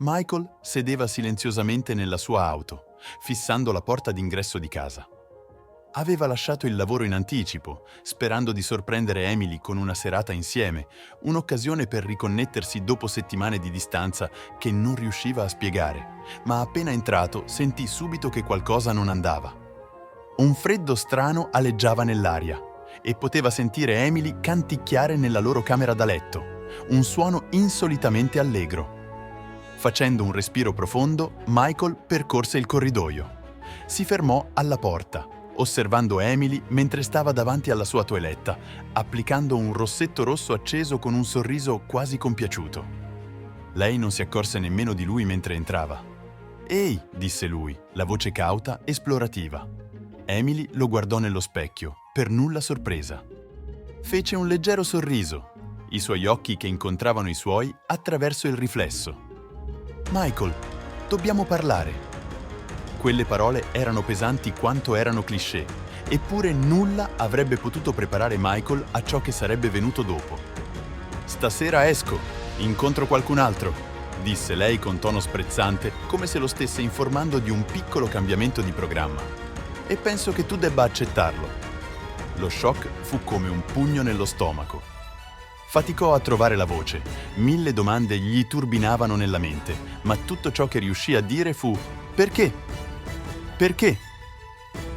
Michael sedeva silenziosamente nella sua auto, fissando la porta d'ingresso di casa. Aveva lasciato il lavoro in anticipo, sperando di sorprendere Emily con una serata insieme, un'occasione per riconnettersi dopo settimane di distanza che non riusciva a spiegare, ma appena entrato sentì subito che qualcosa non andava. Un freddo strano aleggiava nell'aria e poteva sentire Emily canticchiare nella loro camera da letto, un suono insolitamente allegro. Facendo un respiro profondo, Michael percorse il corridoio. Si fermò alla porta, osservando Emily mentre stava davanti alla sua toeletta, applicando un rossetto rosso acceso con un sorriso quasi compiaciuto. Lei non si accorse nemmeno di lui mentre entrava. «Ehi», disse lui, la voce cauta, esplorativa. Emily lo guardò nello specchio, per nulla sorpresa. Fece un leggero sorriso, i suoi occhi che incontravano i suoi attraverso il riflesso. «Michael, dobbiamo parlare». Quelle parole erano pesanti quanto erano cliché, eppure nulla avrebbe potuto preparare Michael a ciò che sarebbe venuto dopo. «Stasera esco, incontro qualcun altro», disse lei con tono sprezzante, come se lo stesse informando di un piccolo cambiamento di programma. «E penso che tu debba accettarlo». Lo shock fu come un pugno nello stomaco. Faticò a trovare la voce, 1000 domande gli turbinavano nella mente, ma tutto ciò che riuscì a dire fu «Perché? Perché?»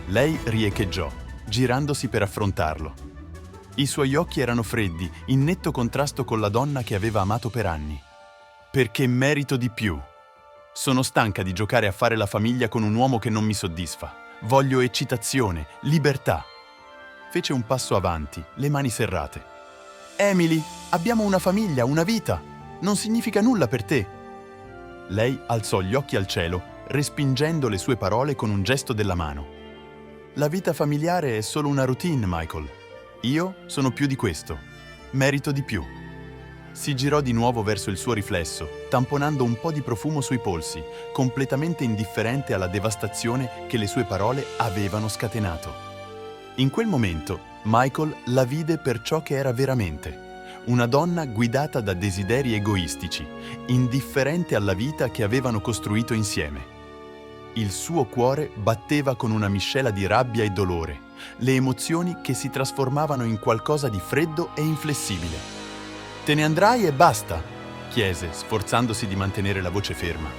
Lei riecheggiò, girandosi per affrontarlo. I suoi occhi erano freddi, in netto contrasto con la donna che aveva amato per anni. «Perché merito di più. Sono stanca di giocare a fare la famiglia con un uomo che non mi soddisfa. Voglio eccitazione, libertà». Fece un passo avanti, le mani serrate. «Emily, abbiamo una famiglia, una vita. Non significa nulla per te». Lei alzò gli occhi al cielo, respingendo le sue parole con un gesto della mano. «La vita familiare è solo una routine, Michael. Io sono più di questo. Merito di più». Si girò di nuovo verso il suo riflesso, tamponando un po' di profumo sui polsi, completamente indifferente alla devastazione che le sue parole avevano scatenato. In quel momento, Michael la vide per ciò che era veramente. Una donna guidata da desideri egoistici, indifferente alla vita che avevano costruito insieme. Il suo cuore batteva con una miscela di rabbia e dolore, le emozioni che si trasformavano in qualcosa di freddo e inflessibile. «Te ne andrai e basta?» chiese, sforzandosi di mantenere la voce ferma.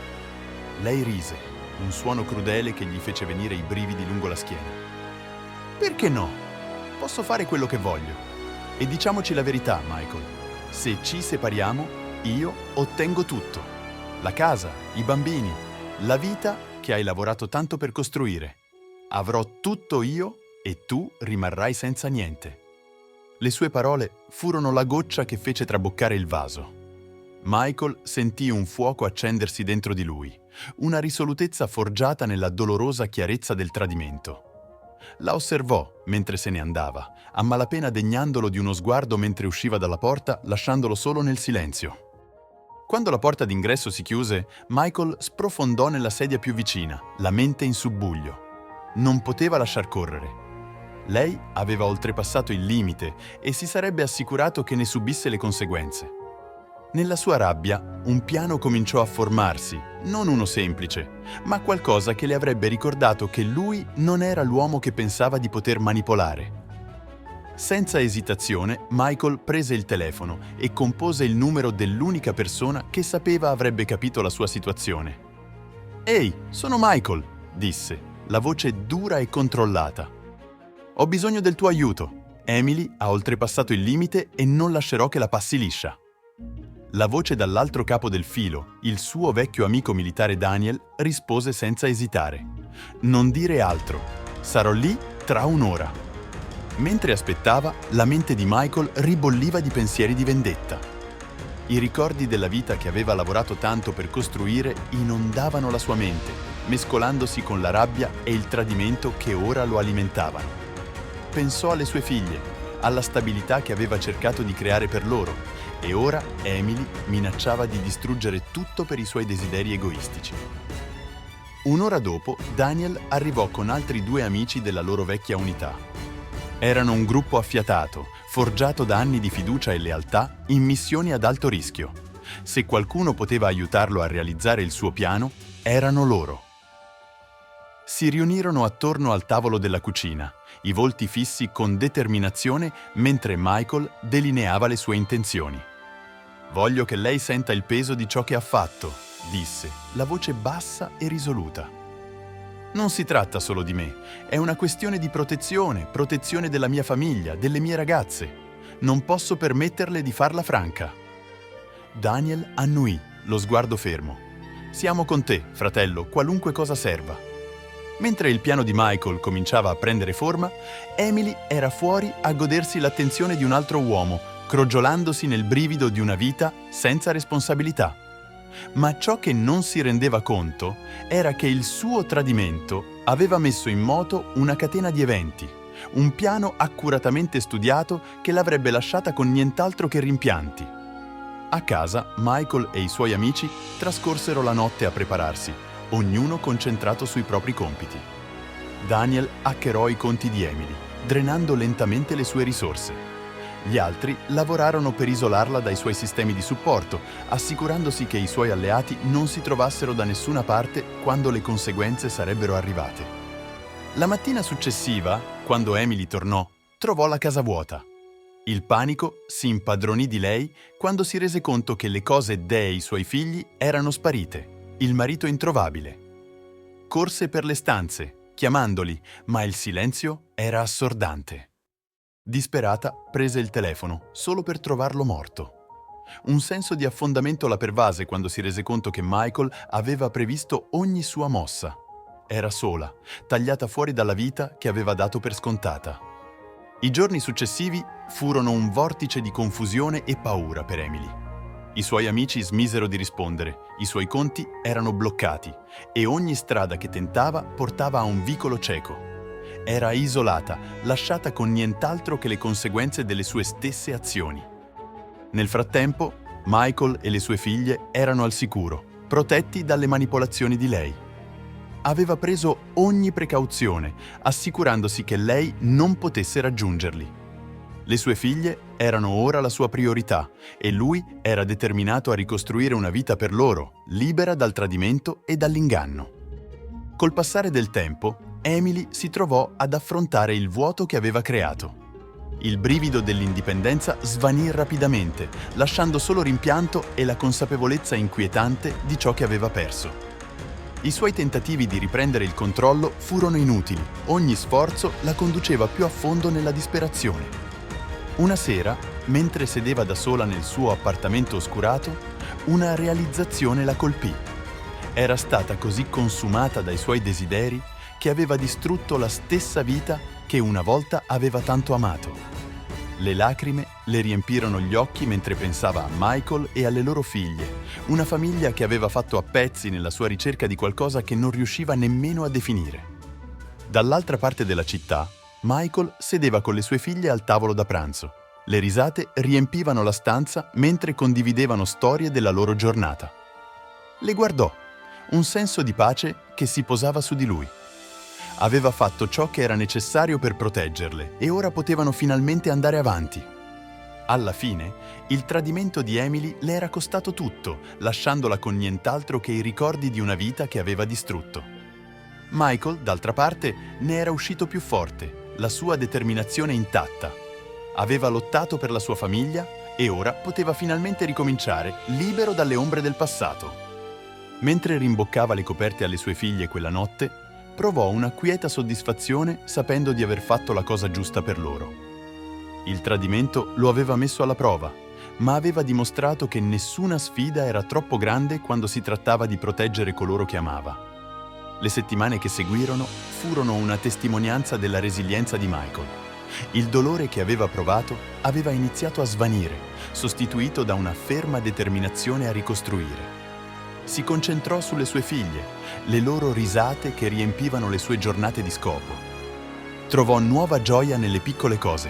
Lei rise, un suono crudele che gli fece venire i brividi lungo la schiena. «Perché no? Posso fare quello che voglio. E diciamoci la verità, Michael. Se ci separiamo, io ottengo tutto. La casa, i bambini, la vita che hai lavorato tanto per costruire. Avrò tutto io e tu rimarrai senza niente». Le sue parole furono la goccia che fece traboccare il vaso. Michael sentì un fuoco accendersi dentro di lui, una risolutezza forgiata nella dolorosa chiarezza del tradimento. La osservò mentre se ne andava, a malapena degnandolo di uno sguardo mentre usciva dalla porta, lasciandolo solo nel silenzio. Quando la porta d'ingresso si chiuse, Michael sprofondò nella sedia più vicina, la mente in subbuglio. Non poteva lasciar correre. Lei aveva oltrepassato il limite e si sarebbe assicurato che ne subisse le conseguenze. Nella sua rabbia, un piano cominciò a formarsi, non uno semplice, ma qualcosa che le avrebbe ricordato che lui non era l'uomo che pensava di poter manipolare. Senza esitazione, Michael prese il telefono e compose il numero dell'unica persona che sapeva avrebbe capito la sua situazione. «Ehi, sono Michael», disse, la voce dura e controllata. «Ho bisogno del tuo aiuto. Emily ha oltrepassato il limite e non lascerò che la passi liscia». La voce dall'altro capo del filo, il suo vecchio amico militare Daniel, rispose senza esitare. «Non dire altro. Sarò lì tra un'ora». Mentre aspettava, la mente di Michael ribolliva di pensieri di vendetta. I ricordi della vita che aveva lavorato tanto per costruire inondavano la sua mente, mescolandosi con la rabbia e il tradimento che ora lo alimentavano. Pensò alle sue figlie, alla stabilità che aveva cercato di creare per loro, e ora Emily minacciava di distruggere tutto per i suoi desideri egoistici. Un'ora dopo, Daniel arrivò con altri 2 amici della loro vecchia unità. Erano un gruppo affiatato, forgiato da anni di fiducia e lealtà in missioni ad alto rischio. Se qualcuno poteva aiutarlo a realizzare il suo piano, erano loro. Si riunirono attorno al tavolo della cucina, i volti fissi con determinazione mentre Michael delineava le sue intenzioni. «Voglio che lei senta il peso di ciò che ha fatto», disse, la voce bassa e risoluta. «Non si tratta solo di me, è una questione di protezione della mia famiglia, delle mie ragazze. Non posso permetterle di farla franca». Daniel annuì, lo sguardo fermo. «Siamo con te, fratello, qualunque cosa serva». Mentre il piano di Michael cominciava a prendere forma, Emily era fuori a godersi l'attenzione di un altro uomo, crogiolandosi nel brivido di una vita senza responsabilità. Ma ciò che non si rendeva conto era che il suo tradimento aveva messo in moto una catena di eventi, un piano accuratamente studiato che l'avrebbe lasciata con nient'altro che rimpianti. A casa, Michael e i suoi amici trascorsero la notte a prepararsi, ognuno concentrato sui propri compiti. Daniel hackerò i conti di Emily, drenando lentamente le sue risorse. Gli altri lavorarono per isolarla dai suoi sistemi di supporto, assicurandosi che i suoi alleati non si trovassero da nessuna parte quando le conseguenze sarebbero arrivate. La mattina successiva, quando Emily tornò, trovò la casa vuota. Il panico si impadronì di lei quando si rese conto che le cose dei suoi figli erano sparite. Il marito introvabile. Corse per le stanze, chiamandoli, ma il silenzio era assordante. Disperata, prese il telefono, solo per trovarlo morto. Un senso di affondamento la pervase quando si rese conto che Michael aveva previsto ogni sua mossa. Era sola, tagliata fuori dalla vita che aveva dato per scontata. I giorni successivi furono un vortice di confusione e paura per Emily. I suoi amici smisero di rispondere, i suoi conti erano bloccati e ogni strada che tentava portava a un vicolo cieco. Era isolata, lasciata con nient'altro che le conseguenze delle sue stesse azioni. Nel frattempo, Michael e le sue figlie erano al sicuro, protetti dalle manipolazioni di lei. Aveva preso ogni precauzione, assicurandosi che lei non potesse raggiungerli. Le sue figlie erano ora la sua priorità e lui era determinato a ricostruire una vita per loro, libera dal tradimento e dall'inganno. Col passare del tempo, Emily si trovò ad affrontare il vuoto che aveva creato. Il brivido dell'indipendenza svanì rapidamente, lasciando solo rimpianto e la consapevolezza inquietante di ciò che aveva perso. I suoi tentativi di riprendere il controllo furono inutili, ogni sforzo la conduceva più a fondo nella disperazione. Una sera, mentre sedeva da sola nel suo appartamento oscurato, una realizzazione la colpì. Era stata così consumata dai suoi desideri che aveva distrutto la stessa vita che una volta aveva tanto amato. Le lacrime le riempirono gli occhi mentre pensava a Michael e alle loro figlie, una famiglia che aveva fatto a pezzi nella sua ricerca di qualcosa che non riusciva nemmeno a definire. Dall'altra parte della città, Michael sedeva con le sue figlie al tavolo da pranzo. Le risate riempivano la stanza mentre condividevano storie della loro giornata. Le guardò, un senso di pace che si posava su di lui. Aveva fatto ciò che era necessario per proteggerle e ora potevano finalmente andare avanti. Alla fine, il tradimento di Emily le era costato tutto, lasciandola con nient'altro che i ricordi di una vita che aveva distrutto. Michael, d'altra parte, ne era uscito più forte, la sua determinazione intatta. Aveva lottato per la sua famiglia e ora poteva finalmente ricominciare, libero dalle ombre del passato. Mentre rimboccava le coperte alle sue figlie quella notte, provò una quieta soddisfazione sapendo di aver fatto la cosa giusta per loro. Il tradimento lo aveva messo alla prova, ma aveva dimostrato che nessuna sfida era troppo grande quando si trattava di proteggere coloro che amava. Le settimane che seguirono furono una testimonianza della resilienza di Michael. Il dolore che aveva provato aveva iniziato a svanire, sostituito da una ferma determinazione a ricostruire. Si concentrò sulle sue figlie, le loro risate che riempivano le sue giornate di scopo. Trovò nuova gioia nelle piccole cose,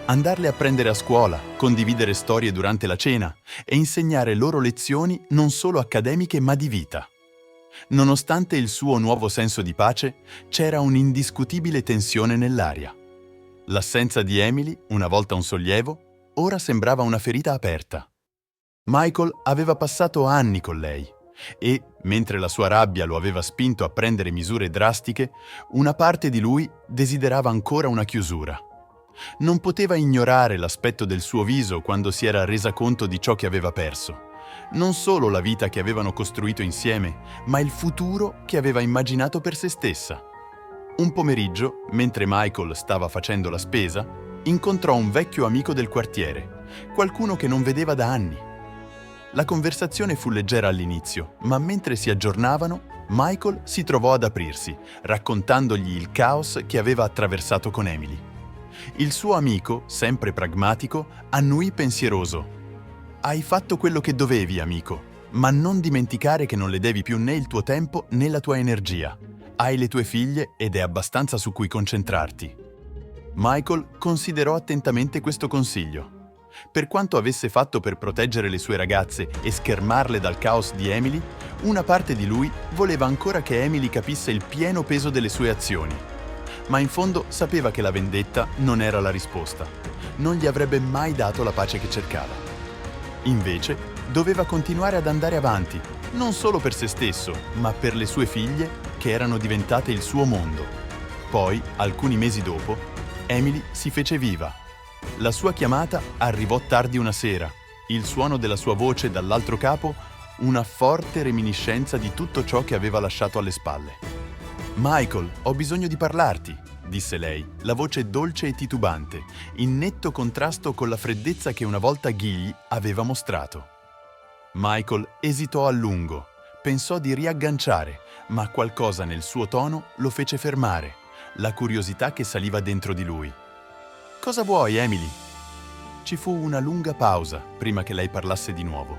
andarle a prendere a scuola, condividere storie durante la cena e insegnare loro lezioni non solo accademiche ma di vita. Nonostante il suo nuovo senso di pace, c'era un'indiscutibile tensione nell'aria. L'assenza di Emily, una volta un sollievo, ora sembrava una ferita aperta. Michael aveva passato anni con lei e, mentre la sua rabbia lo aveva spinto a prendere misure drastiche, una parte di lui desiderava ancora una chiusura. Non poteva ignorare l'aspetto del suo viso quando si era resa conto di ciò che aveva perso. Non solo la vita che avevano costruito insieme, ma il futuro che aveva immaginato per se stessa. Un pomeriggio, mentre Michael stava facendo la spesa, incontrò un vecchio amico del quartiere, qualcuno che non vedeva da anni. La conversazione fu leggera all'inizio, ma mentre si aggiornavano, Michael si trovò ad aprirsi, raccontandogli il caos che aveva attraversato con Emily. Il suo amico, sempre pragmatico, annuì pensieroso. «Hai fatto quello che dovevi, amico, ma non dimenticare che non le devi più né il tuo tempo né la tua energia. Hai le tue figlie ed è abbastanza su cui concentrarti». Michael considerò attentamente questo consiglio. Per quanto avesse fatto per proteggere le sue ragazze e schermarle dal caos di Emily, una parte di lui voleva ancora che Emily capisse il pieno peso delle sue azioni. Ma in fondo sapeva che la vendetta non era la risposta. Non gli avrebbe mai dato la pace che cercava. Invece, doveva continuare ad andare avanti, non solo per se stesso, ma per le sue figlie, che erano diventate il suo mondo. Poi, alcuni mesi dopo, Emily si fece viva. La sua chiamata arrivò tardi una sera. Il suono della sua voce dall'altro capo, una forte reminiscenza di tutto ciò che aveva lasciato alle spalle. «Michael, ho bisogno di parlarti», disse lei, la voce dolce e titubante, in netto contrasto con la freddezza che una volta Gigli aveva mostrato. Michael esitò a lungo, pensò di riagganciare, ma qualcosa nel suo tono lo fece fermare, la curiosità che saliva dentro di lui. «Cosa vuoi, Emily?» Ci fu una lunga pausa prima che lei parlasse di nuovo.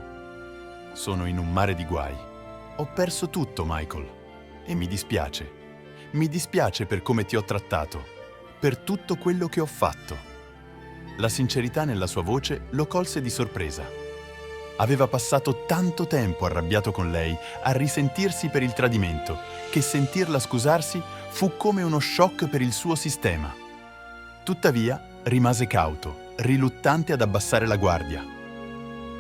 «Sono in un mare di guai. Ho perso tutto, Michael, e mi dispiace. Mi dispiace per come ti ho trattato, per tutto quello che ho fatto». La sincerità nella sua voce lo colse di sorpresa. Aveva passato tanto tempo arrabbiato con lei, a risentirsi per il tradimento, che sentirla scusarsi fu come uno shock per il suo sistema. Tuttavia, rimase cauto, riluttante ad abbassare la guardia.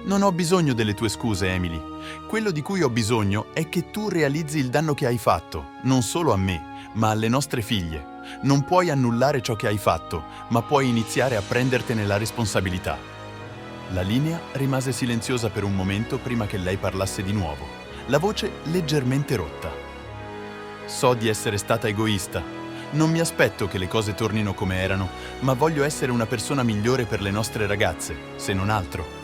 «Non ho bisogno delle tue scuse, Emily. Quello di cui ho bisogno è che tu realizzi il danno che hai fatto, non solo a me, ma alle nostre figlie. Non puoi annullare ciò che hai fatto, ma puoi iniziare a prendertene la responsabilità». La linea rimase silenziosa per un momento prima che lei parlasse di nuovo, la voce leggermente rotta. «So di essere stata egoista. Non mi aspetto che le cose tornino come erano, ma voglio essere una persona migliore per le nostre ragazze, se non altro».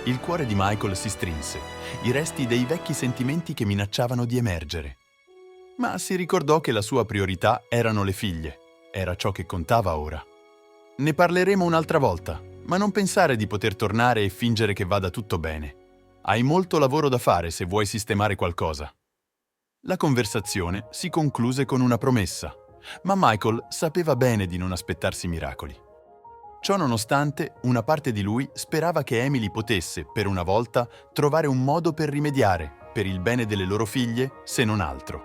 Il cuore di Michael si strinse, i resti dei vecchi sentimenti che minacciavano di emergere. Ma si ricordò che la sua priorità erano le figlie, era ciò che contava ora. «Ne parleremo un'altra volta, ma non pensare di poter tornare e fingere che vada tutto bene. Hai molto lavoro da fare se vuoi sistemare qualcosa». La conversazione si concluse con una promessa, ma Michael sapeva bene di non aspettarsi miracoli. Ciò nonostante, una parte di lui sperava che Emily potesse, per una volta, trovare un modo per rimediare, per il bene delle loro figlie, se non altro.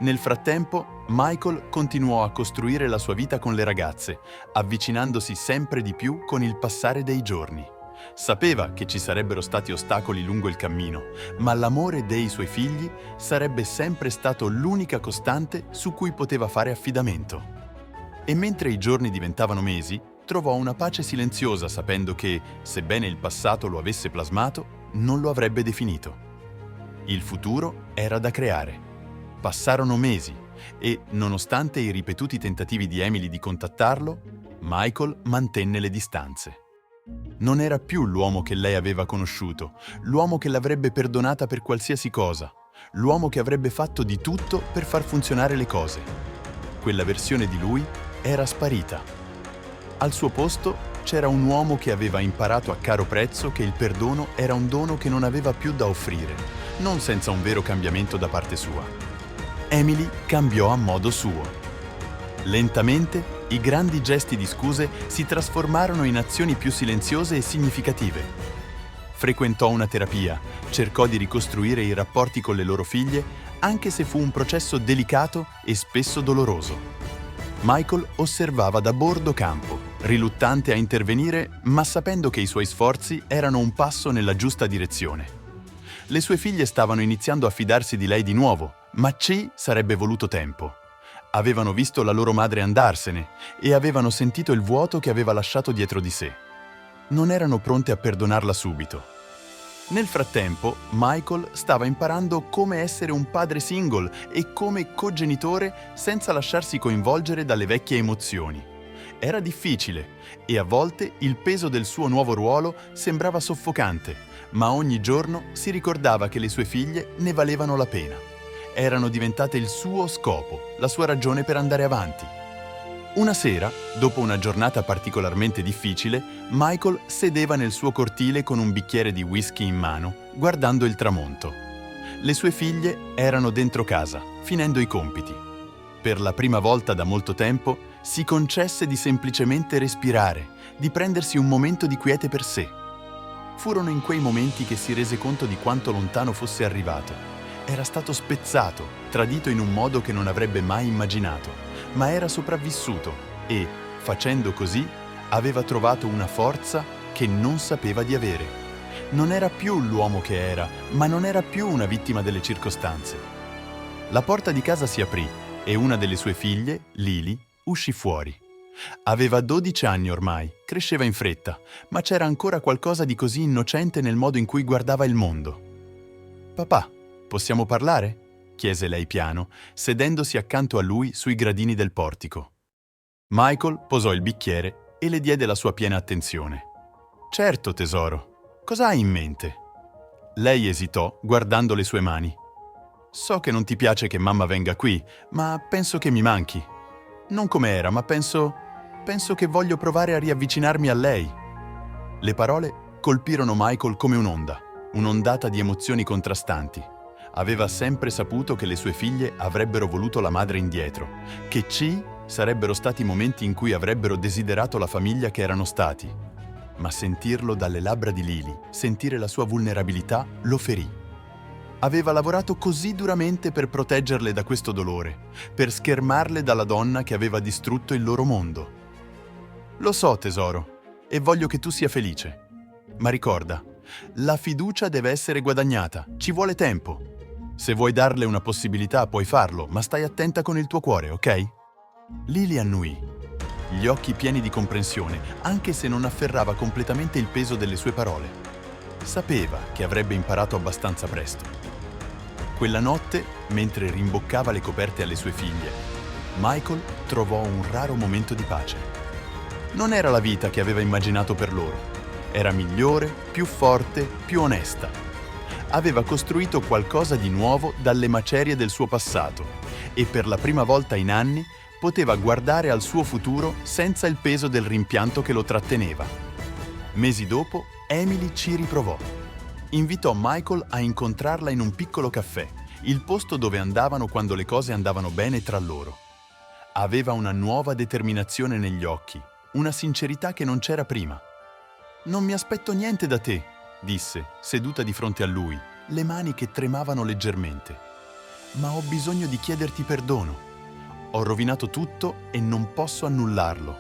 Nel frattempo, Michael continuò a costruire la sua vita con le ragazze, avvicinandosi sempre di più con il passare dei giorni. Sapeva che ci sarebbero stati ostacoli lungo il cammino, ma l'amore dei suoi figli sarebbe sempre stato l'unica costante su cui poteva fare affidamento. E mentre i giorni diventavano mesi, trovò una pace silenziosa sapendo che, sebbene il passato lo avesse plasmato, non lo avrebbe definito. Il futuro era da creare. Passarono mesi e, nonostante i ripetuti tentativi di Emily di contattarlo, Michael mantenne le distanze. Non era più l'uomo che lei aveva conosciuto, l'uomo che l'avrebbe perdonata per qualsiasi cosa, l'uomo che avrebbe fatto di tutto per far funzionare le cose. Quella versione di lui era sparita. Al suo posto c'era un uomo che aveva imparato a caro prezzo che il perdono era un dono che non aveva più da offrire, non senza un vero cambiamento da parte sua. Emily cambiò a modo suo. Lentamente, i grandi gesti di scuse si trasformarono in azioni più silenziose e significative. Frequentò una terapia, cercò di ricostruire i rapporti con le loro figlie, anche se fu un processo delicato e spesso doloroso. Michael osservava da bordo campo, riluttante a intervenire, ma sapendo che i suoi sforzi erano un passo nella giusta direzione. Le sue figlie stavano iniziando a fidarsi di lei di nuovo, ma Chi sarebbe voluto tempo. Avevano visto la loro madre andarsene e avevano sentito il vuoto che aveva lasciato dietro di sé. Non erano pronte a perdonarla subito. Nel frattempo, Michael stava imparando come essere un padre single e come cogenitore senza lasciarsi coinvolgere dalle vecchie emozioni. Era difficile e a volte il peso del suo nuovo ruolo sembrava soffocante, ma ogni giorno si ricordava che le sue figlie ne valevano la pena. Erano diventate il suo scopo, la sua ragione per andare avanti. Una sera, dopo una giornata particolarmente difficile, Michael sedeva nel suo cortile con un bicchiere di whisky in mano, guardando il tramonto. Le sue figlie erano dentro casa, finendo i compiti. Per la prima volta da molto tempo, si concesse di semplicemente respirare, di prendersi un momento di quiete per sé. Furono in quei momenti che si rese conto di quanto lontano fosse arrivato. Era stato spezzato, tradito in un modo che non avrebbe mai immaginato, ma era sopravvissuto e, facendo così, aveva trovato una forza che non sapeva di avere. Non era più l'uomo che era, ma non era più una vittima delle circostanze. La porta di casa si aprì e una delle sue figlie, Lily, uscì fuori. Aveva 12 anni ormai, cresceva in fretta, ma c'era ancora qualcosa di così innocente nel modo in cui guardava il mondo. «Papà, possiamo parlare?» chiese lei piano, sedendosi accanto a lui sui gradini del portico. Michael posò il bicchiere e le diede la sua piena attenzione. «Certo, tesoro. Cosa hai in mente?» Lei esitò, guardando le sue mani. «So che non ti piace che mamma venga qui, ma penso che mi manchi. Non come era, ma penso che voglio provare a riavvicinarmi a lei». Le parole colpirono Michael come un'ondata di emozioni contrastanti. Aveva sempre saputo che le sue figlie avrebbero voluto la madre indietro, che sarebbero stati momenti in cui avrebbero desiderato la famiglia che erano stati. Ma sentirlo dalle labbra di Lily, sentire la sua vulnerabilità, lo ferì. Aveva lavorato così duramente per proteggerle da questo dolore, per schermarle dalla donna che aveva distrutto il loro mondo. «Lo so, tesoro, e voglio che tu sia felice. Ma ricorda, la fiducia deve essere guadagnata, ci vuole tempo. Se vuoi darle una possibilità puoi farlo, ma stai attenta con il tuo cuore, ok?» Lily annui, gli occhi pieni di comprensione, anche se non afferrava completamente il peso delle sue parole. Sapeva che avrebbe imparato abbastanza presto. Quella notte, mentre rimboccava le coperte alle sue figlie, Michael trovò un raro momento di pace. Non era la vita che aveva immaginato per loro. Era migliore, più forte, più onesta. Aveva costruito qualcosa di nuovo dalle macerie del suo passato e per la prima volta in anni poteva guardare al suo futuro senza il peso del rimpianto che lo tratteneva. Mesi dopo, Emily ci riprovò. Invitò Michael a incontrarla in un piccolo caffè, il posto dove andavano quando le cose andavano bene tra loro. Aveva una nuova determinazione negli occhi, una sincerità che non c'era prima. «Non mi aspetto niente da te», disse, seduta di fronte a lui, le mani che tremavano leggermente. «Ma ho bisogno di chiederti perdono. Ho rovinato tutto e non posso annullarlo.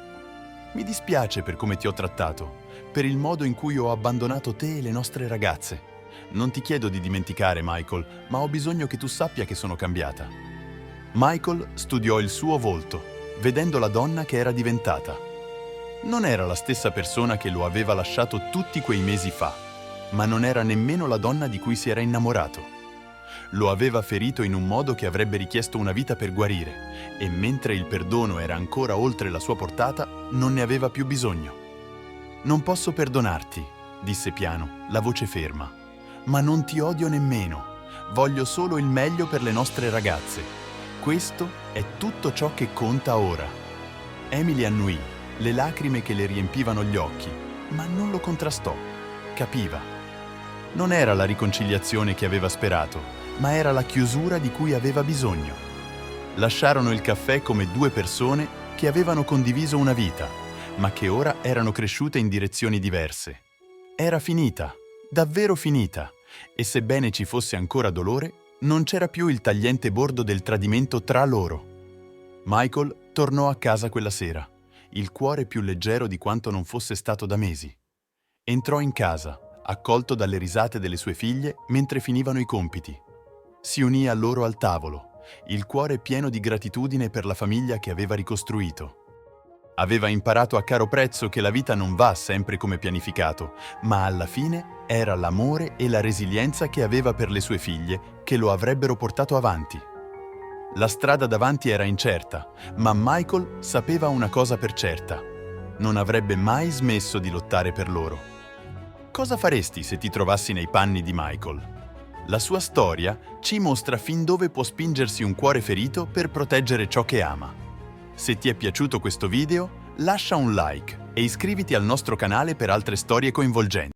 Mi dispiace per come ti ho trattato, per il modo in cui ho abbandonato te e le nostre ragazze. Non ti chiedo di dimenticare, Michael, ma ho bisogno che tu sappia che sono cambiata». Michael studiò il suo volto, vedendo la donna che era diventata. Non era la stessa persona che lo aveva lasciato tutti quei mesi fa, ma non era nemmeno la donna di cui si era innamorato. Lo aveva ferito in un modo che avrebbe richiesto una vita per guarire, e mentre il perdono era ancora oltre la sua portata, non ne aveva più bisogno. «Non posso perdonarti», disse piano, la voce ferma, «ma non ti odio nemmeno. Voglio solo il meglio per le nostre ragazze. Questo è tutto ciò che conta ora». Emily annuì, le lacrime che le riempivano gli occhi, ma non lo contrastò. Capiva. Non era la riconciliazione che aveva sperato, ma era la chiusura di cui aveva bisogno. Lasciarono il caffè come due persone che avevano condiviso una vita, ma che ora erano cresciute in direzioni diverse. Era finita, davvero finita, e sebbene ci fosse ancora dolore, non c'era più il tagliente bordo del tradimento tra loro. Michael tornò a casa quella sera. il cuore più leggero di quanto non fosse stato da mesi. Entrò in casa, accolto dalle risate delle sue figlie mentre finivano i compiti. Si unì a loro al tavolo, il cuore pieno di gratitudine per la famiglia che aveva ricostruito. Aveva imparato a caro prezzo che la vita non va sempre come pianificato, ma alla fine era l'amore e la resilienza che aveva per le sue figlie che lo avrebbero portato avanti. La strada davanti era incerta, ma Michael sapeva una cosa per certa: non avrebbe mai smesso di lottare per loro. Cosa faresti se ti trovassi nei panni di Michael? La sua storia ci mostra fin dove può spingersi un cuore ferito per proteggere ciò che ama. Se ti è piaciuto questo video, lascia un like e iscriviti al nostro canale per altre storie coinvolgenti.